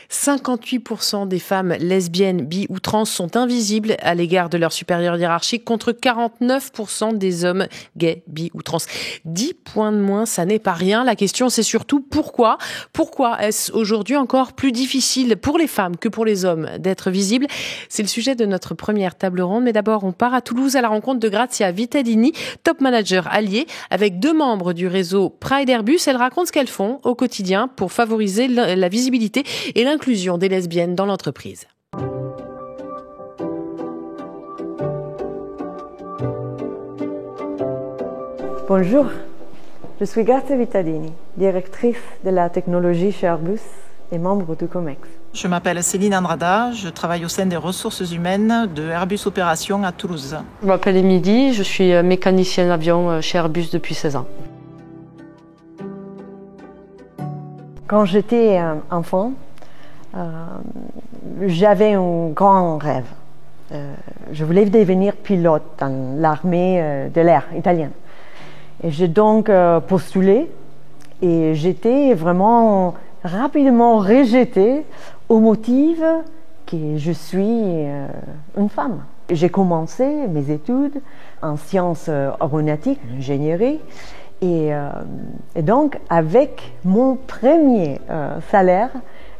58% des femmes lesbiennes, bi ou trans sont invisibles à l'égard de leur supérieur hiérarchique contre 49% des hommes gays, bi ou trans. 10 points de moins, ça n'est pas rien. La question, c'est surtout pourquoi. Pourquoi est-ce aujourd'hui encore plus difficile pour les femmes que pour les hommes d'être visibles? C'est le sujet de notre première table ronde. Mais d'abord, on part à Toulouse à la rencontre de Grazia Vittadini, top manager allié, avec 2 membres du réseau Pride Airbus. Elle raconte ce qu'elles font au quotidien pour favoriser la visibilité et l'inclusion des lesbiennes dans l'entreprise. Bonjour, je suis Grazia Vittadini, directrice de la technologie chez Airbus et membre du COMEX. Je m'appelle Céline Andrada, je travaille au sein des ressources humaines de Airbus Opération à Toulouse. Je m'appelle Émilie, je suis mécanicienne avion chez Airbus depuis 16 ans. Quand j'étais enfant, j'avais un grand rêve. Je voulais devenir pilote dans l'armée de l'air italienne. Et j'ai donc postulé et j'étais vraiment rapidement rejetée au motif que je suis une femme. J'ai commencé mes études en sciences aéronautiques, en ingénierie, et donc avec mon premier salaire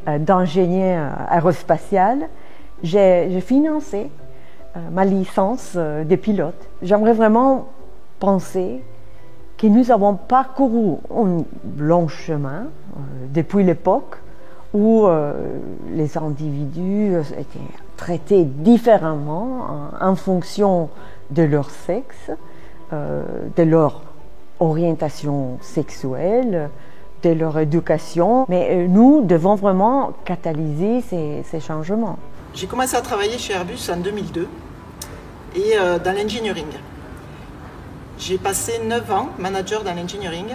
d'ingénieur aérospatial, j'ai financé ma licence de pilote. J'aimerais vraiment penser que nous avons parcouru un long chemin depuis l'époque où les individus étaient traités différemment en fonction de leur sexe, de leur orientation sexuelle, de leur éducation. Mais nous devons vraiment catalyser ces changements. J'ai commencé à travailler chez Airbus en 2002 et dans l'engineering. J'ai passé 9 ans manager dans l'engineering,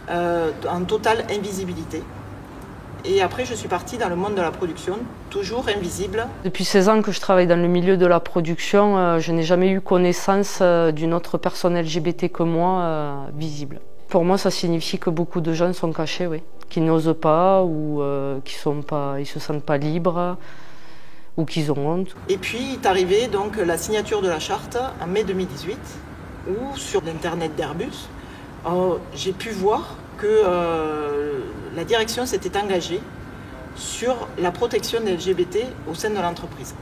en totale invisibilité. Et après, je suis partie dans le monde de la production, toujours invisible. Depuis 16 ans que je travaille dans le milieu de la production, je n'ai jamais eu connaissance d'une autre personne LGBT que moi visible. Pour moi, ça signifie que beaucoup de gens sont cachés, oui, qui n'osent pas ou qui ne se sentent pas libres ou qu'ils ont honte. Et puis est arrivée donc la signature de la charte en mai 2018. Où sur l'internet d'Airbus, j'ai pu voir que la direction s'était engagée sur la protection des LGBT au sein de l'entreprise.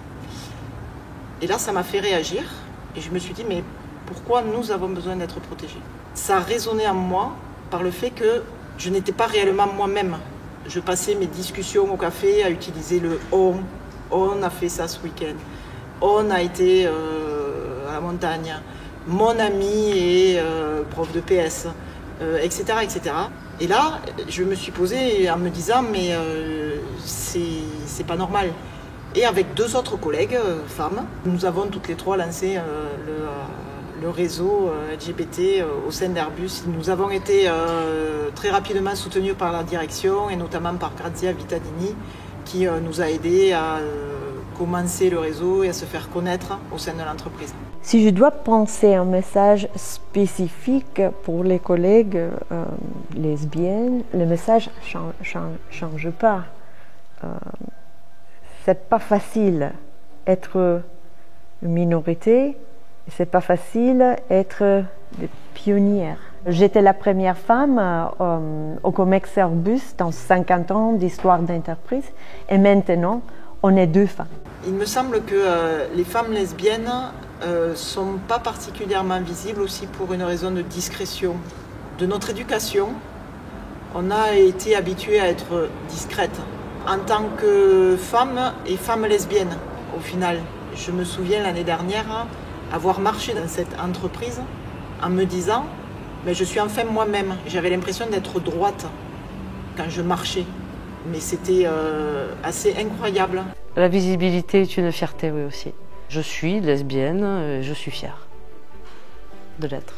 Et là, ça m'a fait réagir et je me suis dit, mais pourquoi nous avons besoin d'être protégés? Ça a résonné en moi par le fait que je n'étais pas réellement moi-même. Je passais mes discussions au café à utiliser le « on a fait ça ce week-end »,« on a été à la montagne », mon ami est prof de PS, etc., etc. Et là, je me suis posée en me disant, mais c'est pas normal. Et avec 2 autres collègues, femmes, nous avons toutes les 3 lancé le réseau LGBT au sein d'Airbus. Nous avons été très rapidement soutenus par la direction et notamment par Grazia Vittadini qui nous a aidés à commencer le réseau et à se faire connaître au sein de l'entreprise. Si je dois penser un message spécifique pour les collègues lesbiennes, le message change pas. C'est pas facile être une minorité, c'est pas facile être des pionnières. J'étais la première femme au COMEX Airbus dans 50 ans d'histoire d'entreprise et maintenant on est 2 femmes. Il me semble que les femmes lesbiennes sont pas particulièrement visibles aussi pour une raison de discrétion. De notre éducation, on a été habitué à être discrète. En tant que femme et femme lesbienne, au final, je me souviens l'année dernière avoir marché dans cette entreprise en me disant mais je suis enfin moi-même. J'avais l'impression d'être droite quand je marchais. Mais c'était assez incroyable. La visibilité est une fierté, oui, aussi. Je suis lesbienne et je suis fière de l'être.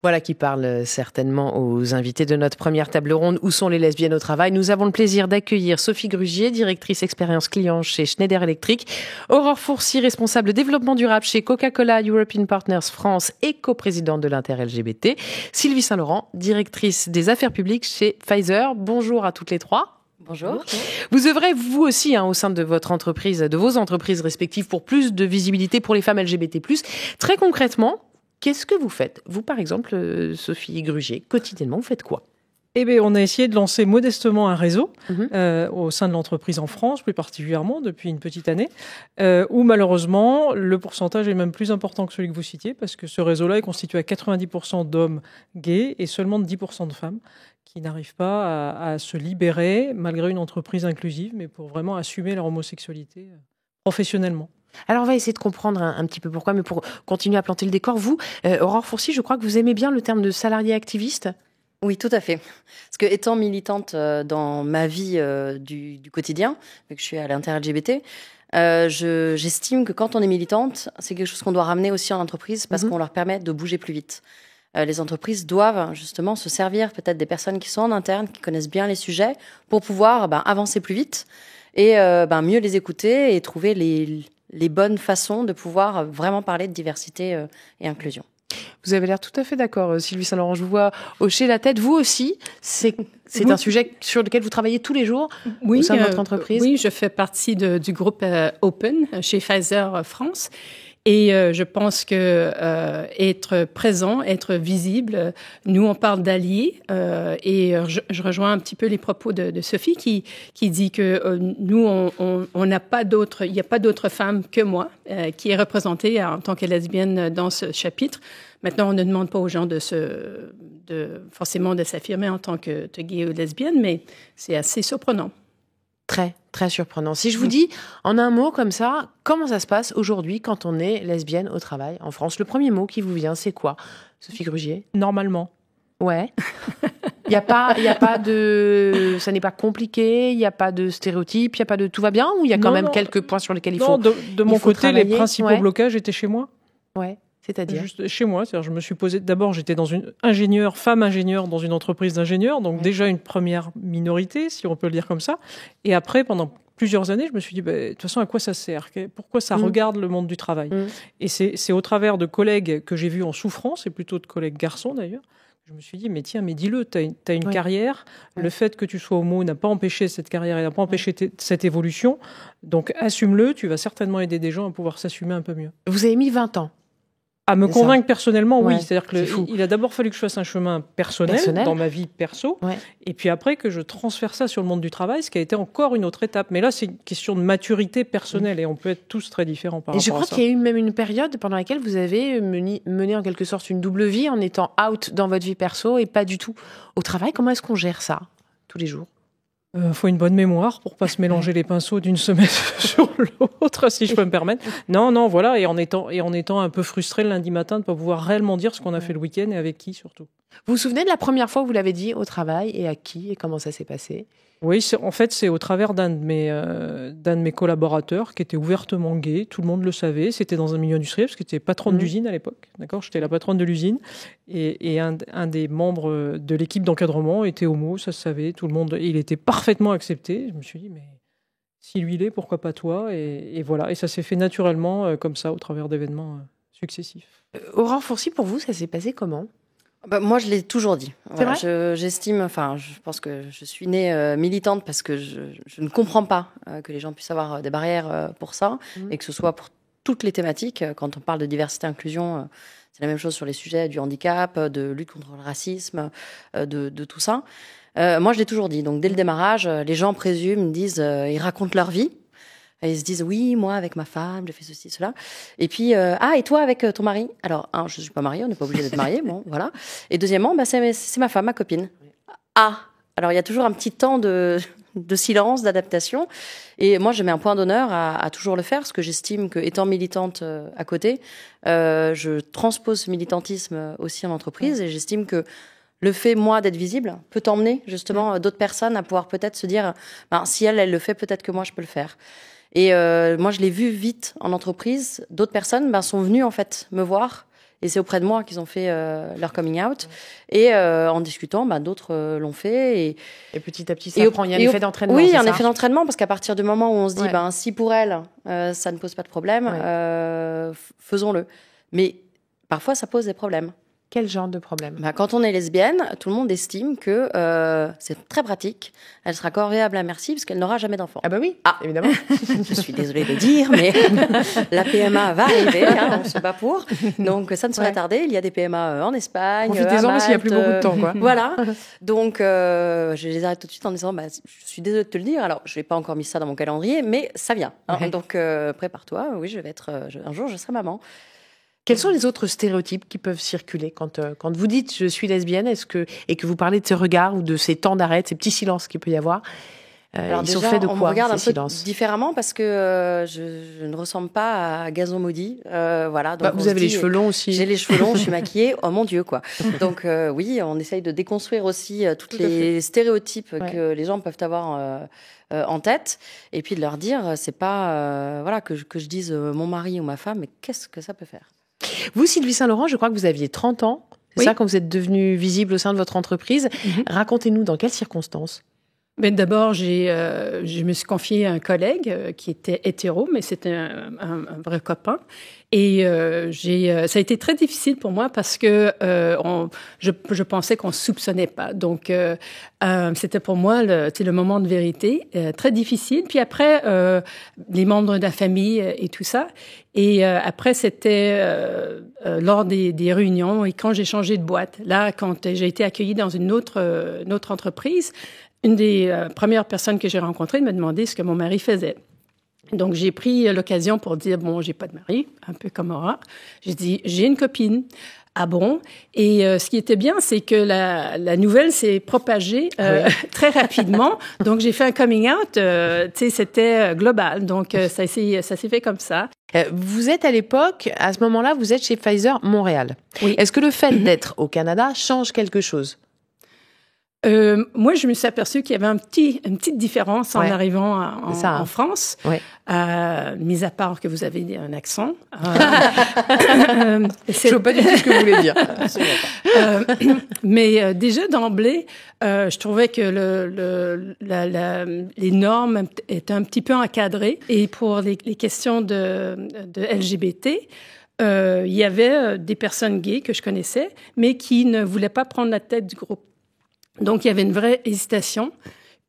Voilà qui parle certainement aux invités de notre première table ronde. Où sont les lesbiennes au travail? Nous avons le plaisir d'accueillir Sophie Grugier, directrice expérience client chez Schneider Electric, Aurore Fourcy, responsable développement durable chez Coca-Cola European Partners France et coprésidente de l'Inter-LGBT, Sylvie Saint-Laurent, directrice des affaires publiques chez Pfizer. Bonjour à toutes les trois. Bonjour. Vous œuvrez vous aussi au sein de votre entreprise, de vos entreprises respectives pour plus de visibilité pour les femmes LGBT+. Très concrètement, qu'est-ce que vous faites? Vous, par exemple, Sophie Grugier, quotidiennement, vous faites quoi? Eh bien, on a essayé de lancer modestement un réseau au sein de l'entreprise en France, plus particulièrement depuis une petite année, où malheureusement, le pourcentage est même plus important que celui que vous citiez, parce que ce réseau-là est constitué à 90% d'hommes gays et seulement de 10% de femmes qui n'arrivent pas à se libérer, malgré une entreprise inclusive, mais pour vraiment assumer leur homosexualité professionnellement. Alors, on va essayer de comprendre un petit peu pourquoi, mais pour continuer à planter le décor, vous, Aurore Fourcy, je crois que vous aimez bien le terme de salarié activiste. Oui, tout à fait. Parce que étant militante dans ma vie du quotidien, vu que je suis à l'Inter-LGBT, j'estime que quand on est militante, c'est quelque chose qu'on doit ramener aussi en entreprise parce qu'on leur permet de bouger plus vite. Les entreprises doivent justement se servir peut-être des personnes qui sont en interne, qui connaissent bien les sujets, pour pouvoir avancer plus vite et mieux les écouter et trouver les bonnes façons de pouvoir vraiment parler de diversité et inclusion. Vous avez l'air tout à fait d'accord, Sylvie Saint-Laurent. Je vous vois hocher la tête. Vous aussi, c'est un sujet sur lequel vous travaillez tous les jours au sein de votre entreprise? Oui, je fais partie du groupe Open chez Pfizer France. Et je pense que être présent, être visible, nous on parle d'alliés et je rejoins un petit peu les propos de Sophie qui dit que nous on n'a pas d'autre, il n'y a pas d'autre femme que moi qui est représentée en tant que lesbienne dans ce chapitre. Maintenant, on ne demande pas aux gens forcément de s'affirmer en tant que gay ou lesbienne, mais c'est assez surprenant. Très, très surprenant. Si je vous dis en un mot comme ça, comment ça se passe aujourd'hui quand on est lesbienne au travail en France? Le premier mot qui vous vient, c'est quoi, Sophie Grugier? Normalement. Ouais. Il y a pas de, ça n'est pas compliqué, il n'y a pas de stéréotypes, il n'y a pas de tout va bien, ou il y a quand même quelques points sur lesquels il faut de mon côté, travailler. Les principaux blocages étaient chez moi. Ouais. C'est-à-dire juste chez moi, c'est-à-dire je me suis posé. D'abord, j'étais femme ingénieure dans une entreprise d'ingénieurs, donc déjà une première minorité, si on peut le dire comme ça. Et après, pendant plusieurs années, je me suis dit, de toute façon, à quoi ça sert? Pourquoi ça regarde le monde du travail? Et c'est au travers de collègues que j'ai vus en souffrance, et plutôt de collègues garçons d'ailleurs, je me suis dit, mais tiens, mais dis-le, t'as une carrière, le fait que tu sois homo n'a pas empêché cette carrière et n'a pas empêché cette évolution, donc assume-le, tu vas certainement aider des gens à pouvoir s'assumer un peu mieux. Vous avez mis 20 ans à me convaincre personnellement, oui. C'est-à-dire qu'il a d'abord fallu que je fasse un chemin personnel dans ma vie perso, et puis après que je transfère ça sur le monde du travail, ce qui a été encore une autre étape. Mais là, c'est une question de maturité personnelle, et on peut être tous très différents par rapport à ça. Et je crois qu'il y a eu même une période pendant laquelle vous avez mené en quelque sorte une double vie en étant out dans votre vie perso et pas du tout au travail. Comment est-ce qu'on gère ça tous les jours? Faut une bonne mémoire pour pas se mélanger les pinceaux d'une semaine sur l'autre, si je peux me permettre. Non, voilà, et en étant un peu frustré le lundi matin de pas pouvoir réellement dire ce qu'on a fait le week-end et avec qui surtout. Vous vous souvenez de la première fois où vous l'avez dit au travail et à qui et comment ça s'est passé? Oui, en fait, c'est au travers d'un de mes collaborateurs qui était ouvertement gay. Tout le monde le savait. C'était dans un milieu industriel parce que j'étais patronne d'usine à l'époque. D'accord, j'étais la patronne de l'usine et un des membres de l'équipe d'encadrement était homo. Ça se savait. Tout le monde, il était parfaitement accepté. Je me suis dit, mais si lui l'est, pourquoi pas toi? Et voilà. Et ça s'est fait naturellement comme ça au travers d'événements successifs. Aurore Fourcy, pour vous, ça s'est passé comment? Moi, je l'ai toujours dit. Voilà, vrai je pense que je suis née militante parce que je ne comprends pas que les gens puissent avoir des barrières pour ça et que ce soit pour toutes les thématiques. Quand on parle de diversité et inclusion, c'est la même chose sur les sujets du handicap, de lutte contre le racisme, de tout ça. Moi, je l'ai toujours dit. Donc, dès le démarrage, les gens présument, disent, ils racontent leur vie. Et ils se disent, oui, moi, avec ma femme, j'ai fait ceci, cela. Et puis, et toi, avec ton mari? Alors, je ne suis pas mariée, on n'est pas obligé d'être marié, bon, voilà. Et deuxièmement, c'est ma femme, ma copine. Alors, il y a toujours un petit temps de silence, d'adaptation. Et moi, je mets un point d'honneur à toujours le faire, parce que j'estime qu'étant militante à côté, je transpose ce militantisme aussi en entreprise, et j'estime que le fait, moi, d'être visible peut emmener, justement, d'autres personnes à pouvoir peut-être se dire, si elle le fait, peut-être que moi, je peux le faire. Et moi, je l'ai vu vite en entreprise. D'autres personnes sont venues, en fait, me voir Et c'est auprès de moi qu'ils ont fait leur coming out. Et en discutant, d'autres l'ont fait. Et petit à petit, ça prend. Il y a un effet d'entraînement. Oui, il y a un effet d'entraînement, parce qu'à partir du moment où on se dit, si pour elle, ça ne pose pas de problème, faisons-le. Mais parfois, ça pose des problèmes. Quel genre de problème? Quand on est lesbienne, tout le monde estime que c'est très pratique. Elle sera corvéable à merci parce qu'elle n'aura jamais d'enfant. Ah bah oui, évidemment. Je suis désolée de le dire, mais la PMA va arriver, on ne se bat pour. Donc ça ne saurait tarder. Il y a des PMA en Espagne, profitez-en parce qu'il n'y a plus beaucoup de temps, quoi. Voilà. Donc je les arrête tout de suite en disant, je suis désolée de te le dire. Alors je n'ai pas encore mis ça dans mon calendrier, mais ça vient. Donc prépare-toi. Oui, je vais être. Un jour, je serai maman. Quels sont les autres stéréotypes qui peuvent circuler quand vous dites je suis lesbienne, et que vous parlez de ces regards ou de ces temps d'arrêt, de ces petits silences qu'il peut y avoir? Alors ils déjà, sont faits de quoi, on me regarde un peu silences différemment parce que je ne ressemble pas à Gazon maudit. Voilà. Donc vous avez les cheveux longs aussi. J'ai les cheveux longs, je suis maquillée. Oh mon Dieu, quoi. Donc oui, on essaye de déconstruire aussi tous les stéréotypes que les gens peuvent avoir en tête, et puis de leur dire, c'est pas que je dise mon mari ou ma femme, mais qu'est-ce que ça peut faire? Vous, Sylvie Saint-Laurent, je crois que vous aviez 30 ans. C'est ça, quand vous êtes devenue visible au sein de votre entreprise. Racontez-nous dans quelles circonstances? D'abord, je me suis confiée à un collègue qui était hétéro, mais c'était un vrai copain. Et ça a été très difficile pour moi parce que je pensais qu'on ne soupçonnait pas. Donc, c'était pour moi le moment de vérité, très difficile. Puis après, les membres de la famille et tout ça. Et après, c'était lors des réunions et quand j'ai changé de boîte. Là, quand j'ai été accueillie dans une autre entreprise, une des premières personnes que j'ai rencontrées m'a demandé ce que mon mari faisait. Donc, j'ai pris l'occasion pour dire, j'ai pas de mari, un peu comme Aurore. J'ai dit, j'ai une copine. Ah bon? Et ce qui était bien, c'est que la nouvelle s'est propagée très rapidement. Donc, j'ai fait un coming out, c'était global. Donc, ça s'est fait comme ça. Vous êtes à l'époque, à ce moment-là, vous êtes chez Pfizer Montréal. Oui. Est-ce que le fait d'être au Canada change quelque chose? Moi, je me suis aperçue qu'il y avait une petite différence en arrivant en France, mis à part que vous avez un accent. Je ne vois pas du tout ce que vous voulez dire. Mais déjà d'emblée, je trouvais que les normes étaient un petit peu encadrées. Et pour les questions de LGBT, il y avait des personnes gays que je connaissais, mais qui ne voulaient pas prendre la tête du groupe. Donc, il y avait une vraie hésitation,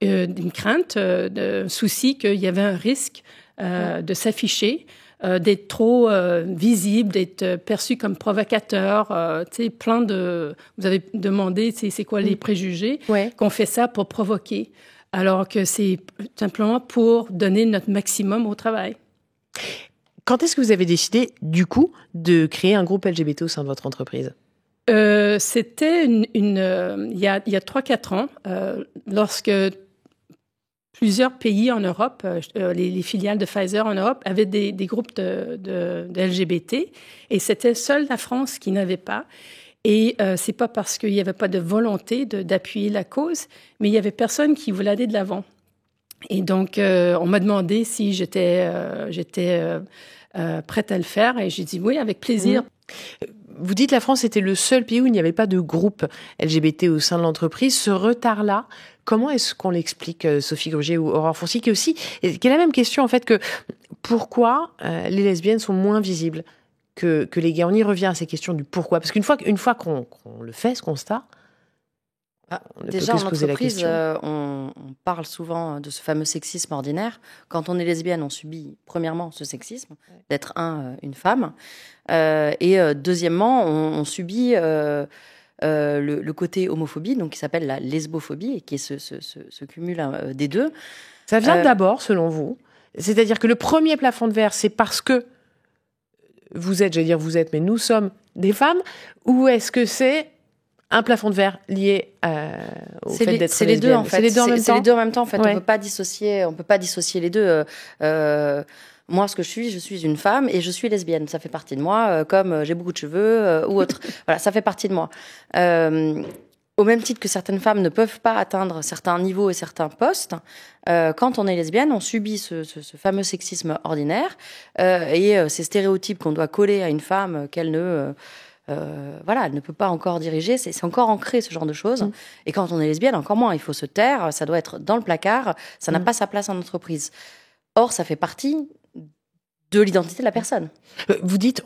une crainte, un souci qu'il y avait un risque de s'afficher, d'être trop visible, d'être perçu comme provocateur. Vous avez demandé, c'est quoi les préjugés, qu'on fait ça pour provoquer, alors que c'est simplement pour donner notre maximum au travail. Quand est-ce que vous avez décidé, du coup, de créer un groupe LGBT au sein de votre entreprise? C'était il y a 3-4 ans, lorsque plusieurs pays en Europe, les filiales de Pfizer en Europe, avaient des groupes de LGBT, et c'était seule la France qui n'avait pas. Et c'est pas parce qu'il n'y avait pas de volonté d'appuyer la cause, mais il y avait personne qui voulait aller de l'avant. Et donc, on m'a demandé si j'étais prête à le faire, et j'ai dit oui, avec plaisir. Vous dites que la France était le seul pays où il n'y avait pas de groupe LGBT au sein de l'entreprise. Ce retard-là, comment est-ce qu'on l'explique, Sophie Grugier ou Aurore Fourcy, qui est la même question, en fait, que pourquoi les lesbiennes sont moins visibles que les gays? On y revient à ces questions du pourquoi. Parce qu'une fois qu'on le fait, ce constat, déjà, en entreprise, on parle souvent de ce fameux sexisme ordinaire. Quand on est lesbienne, on subit, premièrement, ce sexisme, d'être une femme. Et deuxièmement, on subit le côté homophobie, donc qui s'appelle la lesbophobie, et qui est ce cumul des deux. Ça vient d'abord, selon vous? C'est-à-dire que le premier plafond de verre, c'est parce que mais nous sommes des femmes? Ou est-ce que c'est un plafond de verre lié au fait d'être lesbienne? C'est les deux, en fait. C'est les deux en même temps. C'est les deux en même temps, en fait. On peut pas dissocier les deux. Moi, ce que je suis une femme et je suis lesbienne. Ça fait partie de moi, comme j'ai beaucoup de cheveux ou autre. Voilà, ça fait partie de moi. Au même titre que certaines femmes ne peuvent pas atteindre certains niveaux et certains postes, quand on est lesbienne, on subit ce fameux sexisme ordinaire et ces stéréotypes qu'on doit coller à une femme qu'elle ne voilà, elle ne peut pas encore diriger. C'est encore ancré, ce genre de choses. Et quand on est lesbienne, encore moins. Il faut se taire, ça doit être dans le placard, ça n'a pas sa place en entreprise. Or, ça fait partie de l'identité de la personne. Vous dites...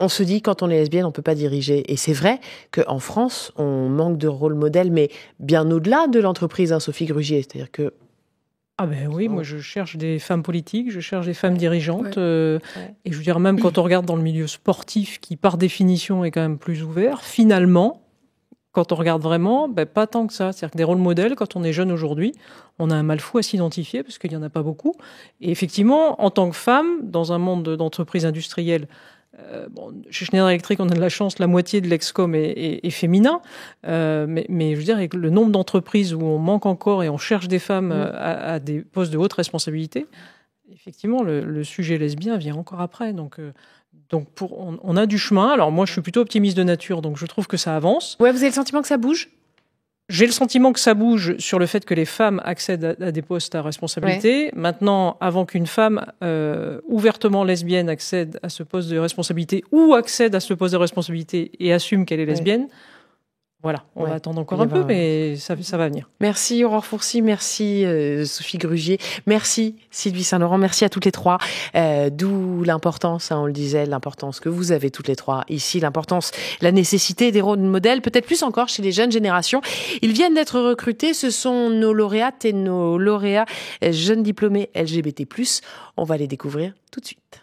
On se dit, quand on est lesbienne, on peut pas diriger. Et c'est vrai qu'en France, on manque de rôle modèle, mais bien au-delà de l'entreprise, hein, Sophie Grugier. C'est-à-dire que... Ah ben oui, moi je cherche des femmes politiques, je cherche des femmes dirigeantes. Et je veux dire, même quand on regarde dans le milieu sportif, qui par définition est quand même plus ouvert, finalement, quand on regarde vraiment, pas tant que ça. C'est-à-dire que des rôles modèles, quand on est jeune aujourd'hui, on a un mal fou à s'identifier, parce qu'il n'y en a pas beaucoup. Et effectivement, en tant que femme, dans un monde d'entreprise industrielle, chez Schneider Electric, on a de la chance, la moitié de l'ex-com est féminin, mais je veux dire, avec le nombre d'entreprises où on manque encore et on cherche des femmes à des postes de haute responsabilité, effectivement, le sujet lesbien vient encore après. Donc on a du chemin. Alors moi, je suis plutôt optimiste de nature, donc je trouve que ça avance. Ouais, vous avez le sentiment que ça bouge ? J'ai le sentiment que ça bouge sur le fait que les femmes accèdent à des postes à responsabilité. Ouais. Maintenant, avant qu'une femme ouvertement lesbienne accède à ce poste de responsabilité ou accède à ce poste de responsabilité et assume qu'elle est lesbienne, voilà, on va attendre encore un peu, mais ça va venir. Merci Aurore Fourcy, merci Sophie Grugier, merci Sylvie Saint-Laurent, merci à toutes les trois. D'où l'importance, on le disait, l'importance que vous avez toutes les trois ici, l'importance, la nécessité des rôles modèles, peut-être plus encore chez les jeunes générations. Ils viennent d'être recrutés, ce sont nos lauréates et nos lauréats jeunes diplômés LGBT+. On va les découvrir tout de suite.